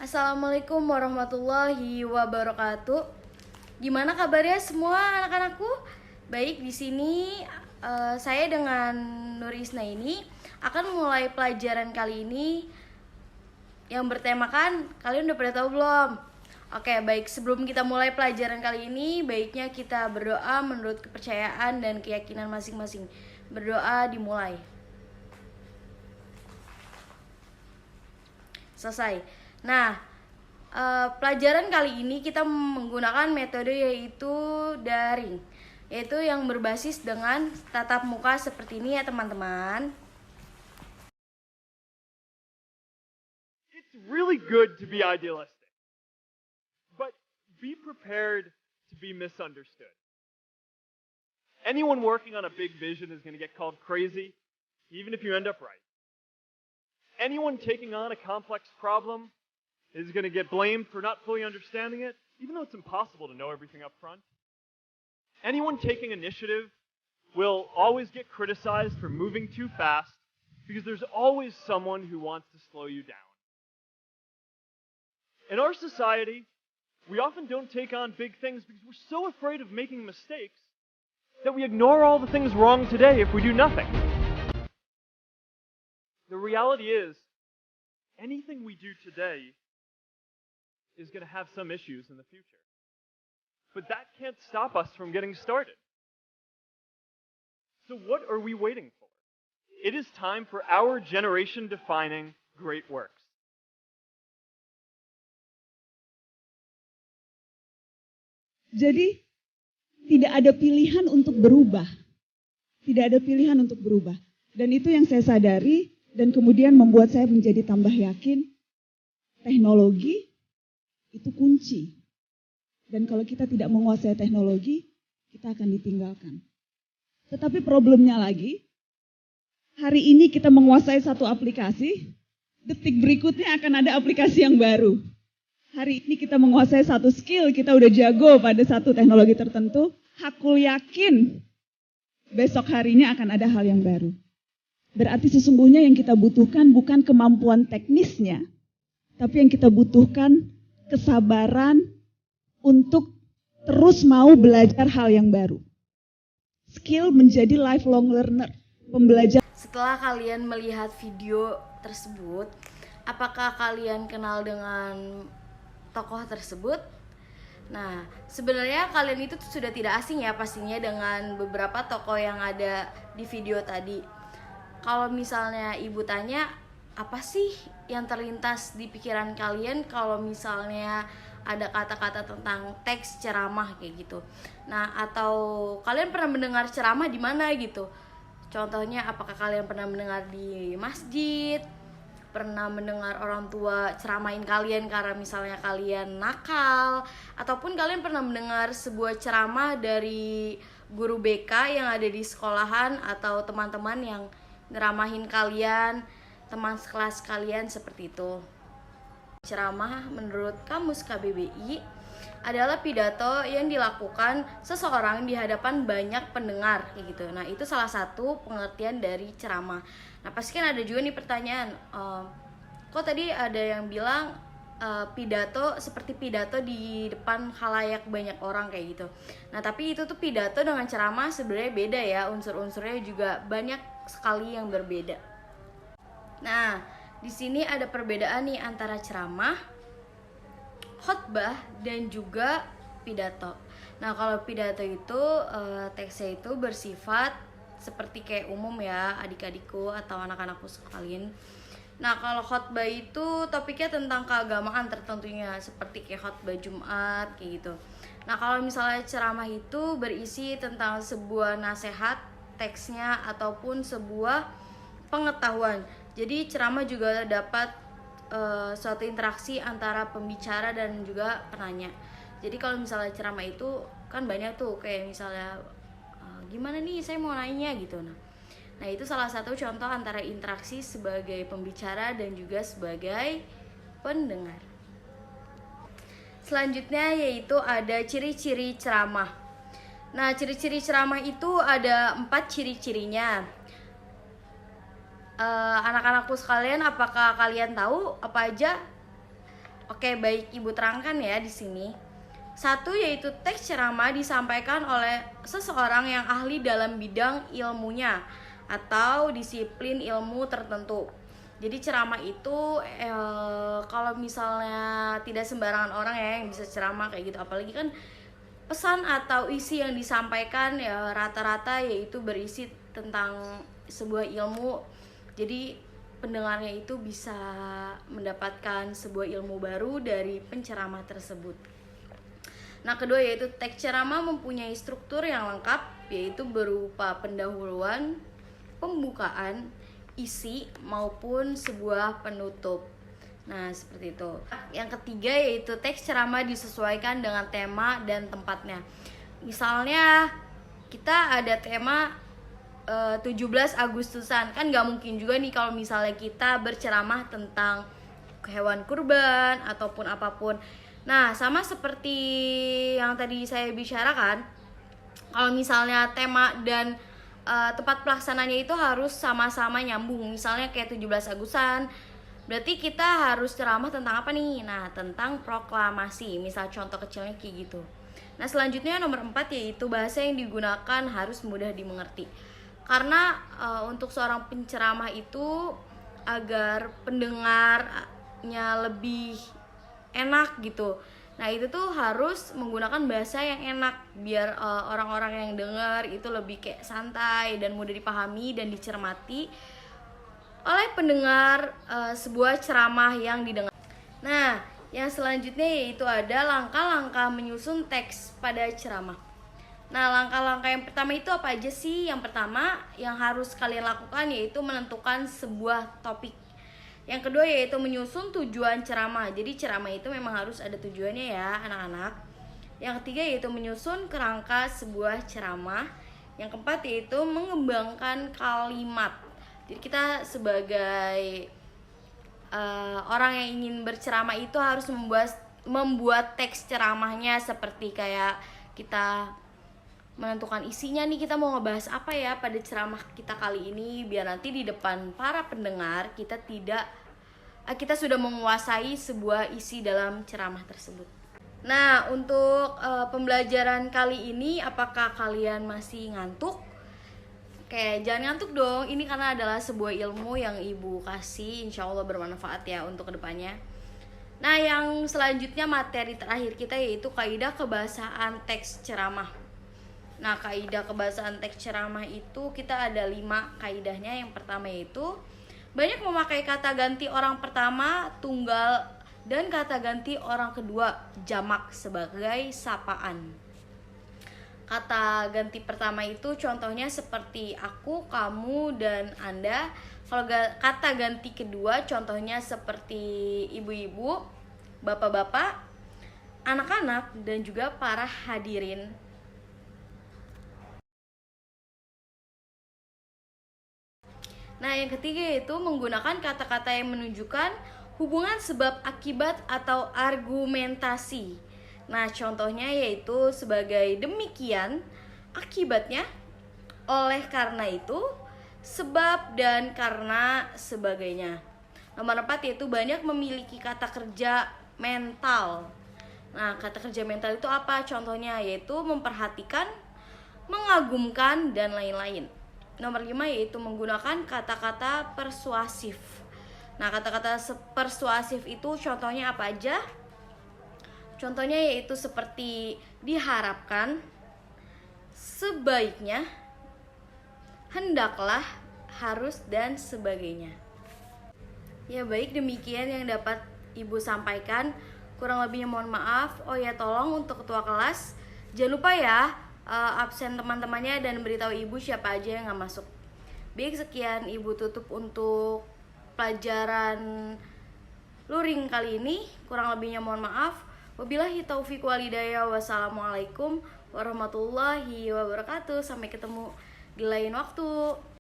Assalamualaikum warahmatullahi wabarakatuh. Gimana kabarnya semua anak-anakku? Baik, di sini saya dengan Nurisna ini akan mulai pelajaran kali ini yang bertemakan, kalian udah pada tahu belum? Oke, baik, sebelum kita mulai pelajaran kali ini, baiknya kita berdoa menurut kepercayaan dan keyakinan masing-masing. Berdoa dimulai. Selesai. Nah, pelajaran kali ini kita menggunakan metode yaitu daring, yaitu yang berbasis dengan tatap muka seperti ini ya teman-teman. It's really good to be idealistic, but be prepared to be misunderstood. Anyone working on a big vision is going to get called crazy, even if you end up right. Anyone taking on a complex problem is going to get blamed for not fully understanding it, even though it's impossible to know everything up front. Anyone taking initiative will always get criticized for moving too fast because there's always someone who wants to slow you down. In our society, we often don't take on big things because we're so afraid of making mistakes that we ignore all the things wrong today if we do nothing. The reality is, anything we do today is going to have some issues in the future. But that can't stop us from getting started. So what are we waiting for? It is time for our generation defining great works. Jadi tidak ada pilihan untuk berubah. Tidak ada pilihan untuk berubah. Dan itu yang saya sadari dan kemudian membuat saya menjadi tambah yakin teknologi itu kunci. Dan kalau kita tidak menguasai teknologi, kita akan ditinggalkan. Tetapi problemnya lagi, hari ini kita menguasai satu aplikasi, detik berikutnya akan ada aplikasi yang baru. Hari ini kita menguasai satu skill, kita udah jago pada satu teknologi tertentu, aku yakin besok harinya akan ada hal yang baru. Berarti sesungguhnya yang kita butuhkan bukan kemampuan teknisnya, tapi yang kita butuhkan kesabaran untuk terus mau belajar hal yang baru. Skill menjadi lifelong learner, pembelajar. Setelah kalian melihat video tersebut, apakah kalian kenal dengan tokoh tersebut? Nah, sebenarnya kalian itu sudah tidak asing ya pastinya dengan beberapa tokoh yang ada di video tadi. Kalau misalnya ibu tanya, apa sih yang terlintas di pikiran kalian kalau misalnya ada kata-kata tentang teks ceramah kayak gitu. Nah, atau kalian pernah mendengar ceramah di mana gitu? Contohnya, apakah kalian pernah mendengar di masjid? Pernah mendengar orang tua ceramain kalian karena misalnya kalian nakal, ataupun kalian pernah mendengar sebuah ceramah dari guru BK yang ada di sekolahan atau teman-teman yang ngeramahin kalian, teman sekelas kalian seperti itu. Ceramah menurut Kamus KBBI adalah pidato yang dilakukan seseorang di hadapan banyak pendengar kayak gitu. Nah, itu salah satu pengertian dari ceramah. Nah, pasti kan ada juga nih pertanyaan, kok tadi ada yang bilang pidato seperti pidato di depan khalayak banyak orang kayak gitu. Nah, tapi itu tuh pidato dengan ceramah sebenarnya beda ya, unsur-unsurnya juga banyak sekali yang berbeda. Nah, di sini ada perbedaan nih antara ceramah, khotbah, dan juga pidato. Nah, kalau pidato itu teksnya itu bersifat seperti kayak umum ya, adik-adikku atau anak-anakku sekalian. Nah, kalau khotbah itu topiknya tentang keagamaan tertentunya, seperti kayak khotbah Jumat kayak gitu. Nah, kalau misalnya ceramah itu berisi tentang sebuah nasihat teksnya ataupun sebuah pengetahuan. Jadi ceramah juga dapat suatu interaksi antara pembicara dan juga penanya. Jadi kalau misalnya ceramah itu kan banyak tuh kayak misalnya gimana nih saya mau nanya gitu. Nah, itu salah satu contoh antara interaksi sebagai pembicara dan juga sebagai pendengar. Selanjutnya yaitu ada ciri-ciri ceramah. Nah, ciri-ciri ceramah itu ada 4 ciri-cirinya. Anak-anakku sekalian, apakah kalian tahu apa aja Oke, baik Ibu terangkan ya di sini. Satu yaitu teks ceramah disampaikan oleh seseorang yang ahli dalam bidang ilmunya atau disiplin ilmu tertentu. Jadi ceramah itu kalau misalnya tidak sembarangan orang ya yang bisa ceramah kayak gitu, apalagi kan pesan atau isi yang disampaikan ya rata-rata yaitu berisi tentang sebuah ilmu. Jadi pendengarnya itu bisa mendapatkan sebuah ilmu baru dari penceramah tersebut. Nah, kedua yaitu teks ceramah mempunyai struktur yang lengkap, yaitu berupa pendahuluan, pembukaan, isi maupun sebuah penutup. Nah, seperti itu. Yang ketiga yaitu teks ceramah disesuaikan dengan tema dan tempatnya. Misalnya kita ada tema 17 Agustusan, kan nggak mungkin juga nih kalau misalnya kita berceramah tentang hewan kurban ataupun apapun. Nah, sama seperti yang tadi saya bicarakan, kalau misalnya tema dan tempat pelaksananya itu harus sama-sama nyambung. Misalnya kayak 17 Agustusan, berarti kita harus ceramah tentang apa nih? Nah, tentang proklamasi. Misal contoh kecilnya kayak gitu. Nah, selanjutnya nomor 4 yaitu bahasa yang digunakan harus mudah dimengerti. Karena untuk seorang penceramah itu agar pendengarnya lebih enak gitu. Nah, itu tuh harus menggunakan bahasa yang enak biar orang-orang yang dengar itu lebih kayak santai dan mudah dipahami dan dicermati oleh pendengar sebuah ceramah yang didengar. Nah, yang selanjutnya yaitu ada langkah-langkah menyusun teks pada ceramah. Nah, langkah-langkah yang pertama itu apa aja sih? Yang pertama yang harus kalian lakukan yaitu menentukan sebuah topik. Yang kedua yaitu menyusun tujuan ceramah. Jadi ceramah itu memang harus ada tujuannya ya anak-anak. Yang ketiga yaitu menyusun kerangka sebuah ceramah. Yang keempat yaitu mengembangkan kalimat. Jadi kita sebagai orang yang ingin berceramah itu harus membuat teks ceramahnya seperti kayak kita menentukan isinya nih, kita mau ngebahas apa ya pada ceramah kita kali ini, biar nanti di depan para pendengar kita sudah menguasai sebuah isi dalam ceramah tersebut. Nah, untuk pembelajaran kali ini apakah kalian masih ngantuk? Oke, jangan ngantuk dong, ini karena adalah sebuah ilmu yang ibu kasih, insya Allah bermanfaat ya untuk kedepannya. Nah, yang selanjutnya materi terakhir kita yaitu kaidah kebahasaan teks ceramah. Nah, kaidah kebahasaan teks ceramah itu kita ada 5 kaidahnya. Yang pertama yaitu banyak memakai kata ganti orang pertama tunggal dan kata ganti orang kedua jamak sebagai sapaan. Kata ganti pertama itu contohnya seperti aku, kamu, dan Anda. Kalau kata ganti kedua contohnya seperti ibu-ibu, bapak-bapak, anak-anak, dan juga para hadirin. Nah, yang ketiga yaitu menggunakan kata-kata yang menunjukkan hubungan sebab akibat atau argumentasi. Nah, contohnya yaitu sebagai demikian, akibatnya, oleh karena itu, sebab, dan karena sebagainya. Nomor 4 yaitu banyak memiliki kata kerja mental. Nah, kata kerja mental itu apa? Contohnya yaitu memperhatikan, mengagumkan, dan lain-lain. Nomor 5 yaitu menggunakan kata-kata persuasif. Nah, kata-kata persuasif itu contohnya apa aja? Contohnya yaitu seperti diharapkan, sebaiknya, hendaklah, harus, dan sebagainya. Ya baik, demikian yang dapat Ibu sampaikan. Kurang lebihnya mohon maaf. Oh ya, tolong untuk ketua kelas jangan lupa ya absen teman-temannya dan beritahu Ibu siapa aja yang gak masuk. Baik, sekian Ibu tutup untuk pelajaran luring kali ini. Kurang lebihnya mohon maaf. Wabillahi taufiq walhidayah. Wassalamualaikum warahmatullahi wabarakatuh. Sampai ketemu di lain waktu.